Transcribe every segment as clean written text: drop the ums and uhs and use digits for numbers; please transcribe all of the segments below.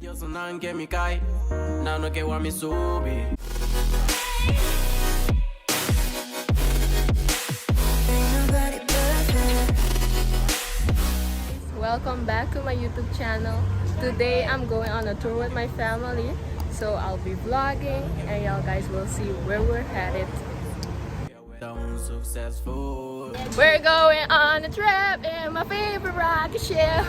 Eu sou não que me cai, não que eu me subir. Welcome back to my YouTube channel. Today I'm going on a tour with my family, so I'll be vlogging and y'all guys will see where we're headed. We're going on a trip in my favorite rocket ship.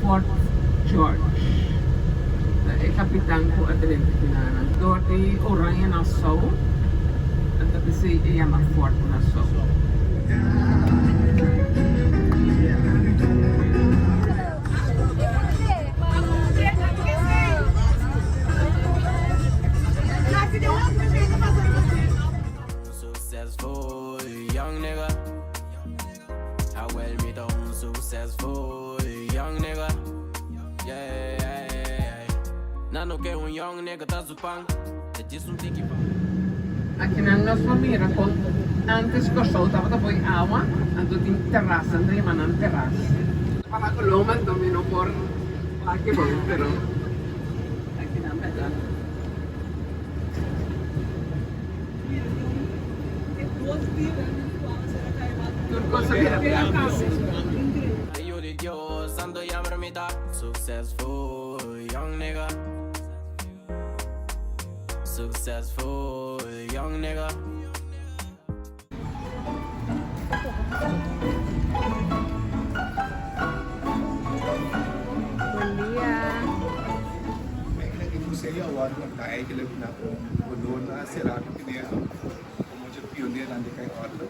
Fort George. Kapitan ko at Pinanan. Doon Oranje Nassau. At kasi llama Fort Nassau. Successful young nigga. How well me done successful young nigga. Yeah. Nano que young nigga tá zupang. Te diz tiki pa. Aqui na nossa família, antes gostou, estava depois água, então tem terraça, não tem manan terraça. Para Colômbia também não por aqui bom, pero aqui na verdade. Turco sabia Eu de Dios ando ya vermita. Successful young nigga. Successful young nigga. Buen día. Itu saya awal nak kita nak berdoa na Serapio Pinedo, como eu pioneiro na de orla.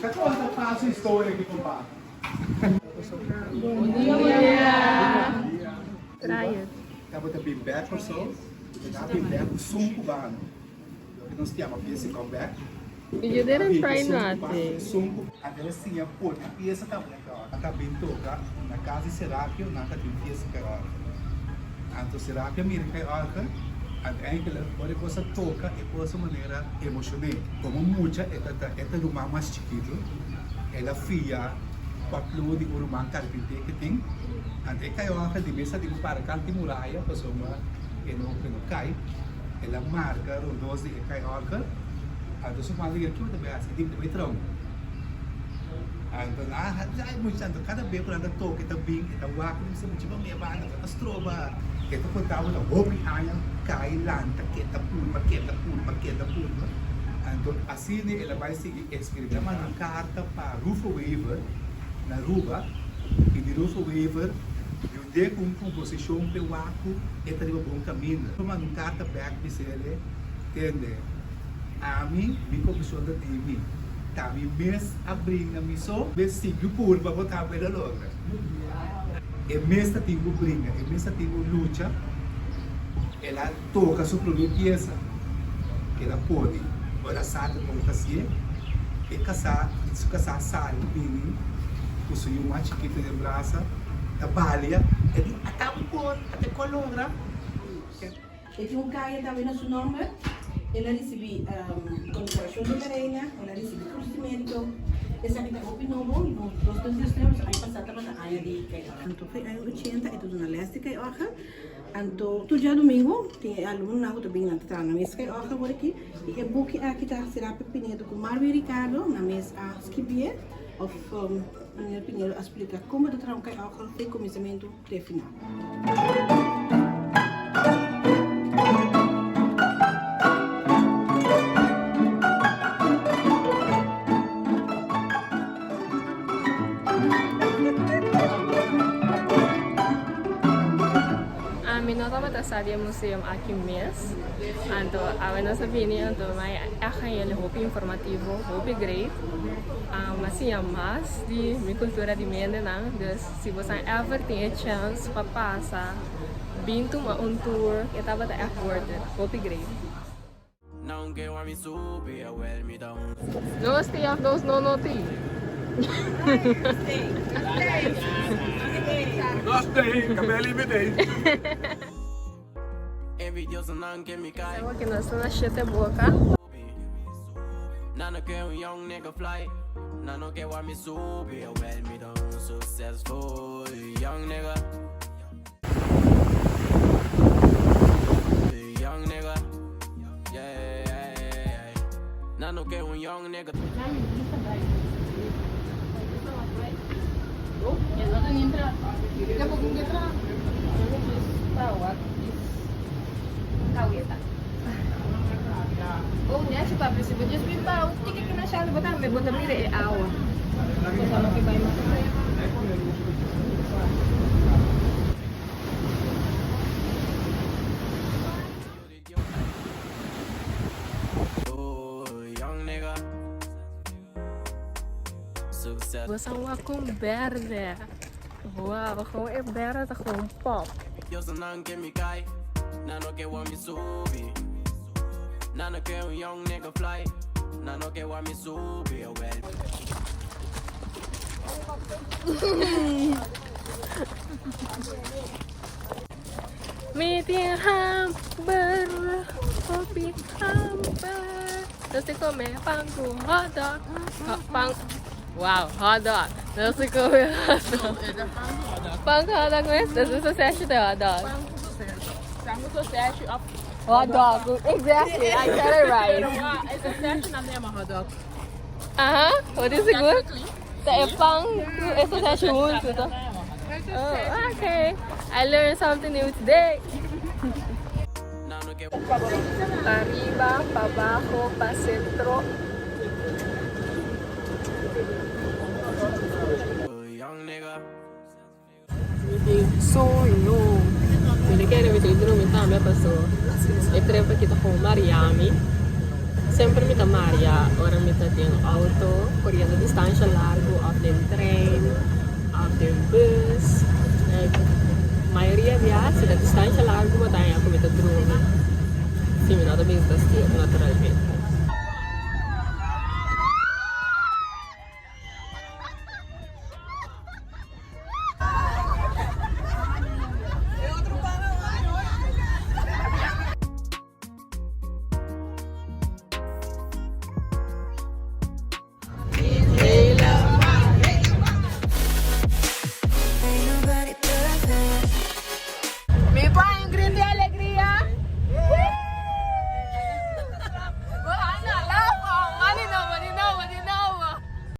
Qual é a fase história aqui com pá? Buen día. Tayo. Estava também back or so, estava back som cubano. Que nós tínhamos a peça com back. You didn't try nothing. Som, até assim a pôr a peça também. Acabei de tocar na casa de Serapio, na casa de peça que orla. Então Serapio mira que orla. Uiteindelijk, quando você toca, é por essa maneira emocionante. Como muita, é do irmão mais chiquito, ela fia, papel de um irmão carpinteiro que tem, até que eu acho que mesa de para cantar muralha, pessoa que não cai, ela marca o doce de caioca, a doce mal de aquilo também assim, tem também tronco. Então, já é muito santo, cada vez quando ela toca, está bem, está guapo, não sei muito bem, mas ela estroba. Kita pun tahu dah hopi ayam kailan taketa pulma. Então assim ela vai seguir escrever uma carta para Rufo Weaver na Ruba e de Rufo Weaver eu dei com composição pewaco e tá de bom caminho. Uma carta back de ele entende? A mim me comissão da TV. Tá me mês abrindo a missão, mês seguiu por para botar para logo. E mesmo tenho briga, e mesmo tenho luta, ela toca sua própria peça, que ela pode, ela sabe como fazer, e se casar sai, bem, o seu mais chiquito de braça, trabalha, e diz, até um pouco, até colora. E tinha caia também no seu nome, ela recebeu condecoração de Maranhão, ela recebeu conhecimento. Essa aqui é hopi novo, e nós dois extremos, aí passada para a área de caioca. Então foi ano 80, e tudo na leste caioca. Então, todo dia domingo, tem aluno na outra bem na trana, na mesa caioca por aqui. E é book aqui está Serapio Pinedo com Marvin Ricardo, na mesa bien? Of meneer Pinedo explica como de trabalho que ao tem começamento até final. Minota sadia museum aqui mesmo. Então, a nossa opinião também é hopi informativo, hopi great. Mas sim, mais de minha cultura de mente, não. Então, se você ever tem a chance para passar, bintu um tour, que estava até worth it, hopi great. Não quero me subir, well me down. No stay of those no tea. Gostei, cabelo me Envidioso não quer me cair. Aqui nós estamos na chete boca. Nano quer young nigga fly. Nano quer me subir, well me down. Successful young nigga. Young nigga. Yeah. Nano quer young nigga. Oh, ya no tenía entrada. ¿Qué poco que entrada? Kawita. Oh, niya si Papi si Budges bin pa. Tika kina siya na bata may buta mire awa. Kasama ki pa yung Gostam com verde. Uau, com é verde tá com pop. Eu só não quer me cair. Nano quer me subir. Nano quer young nigga fly. Nano quer me subir, well. Meeting hamburger, hopi hamburger. Terus comer pão com hot dog. Pão. Wow, hot dog. Terus comer hot dog. Pão com hot dog mesmo? Terus você acha de hot dog? Hot dog, exactly. I got it right. It's a session na mesma hot dog. What is it good? É pão com essa acha junto. Oh, okay. I learned something new today. Pa arriba, pa abajo, pa centro. Sonho. Ele quer me dizer que não me passou. Eu trevo aqui com Miami. Sempre me dá Maria. Agora me dá tem auto, correndo distância largo, ou tem trem, ou tem bus. A maioria viaja da distância larga, mas daí a comida drone. Sim, me dá bem naturalmente.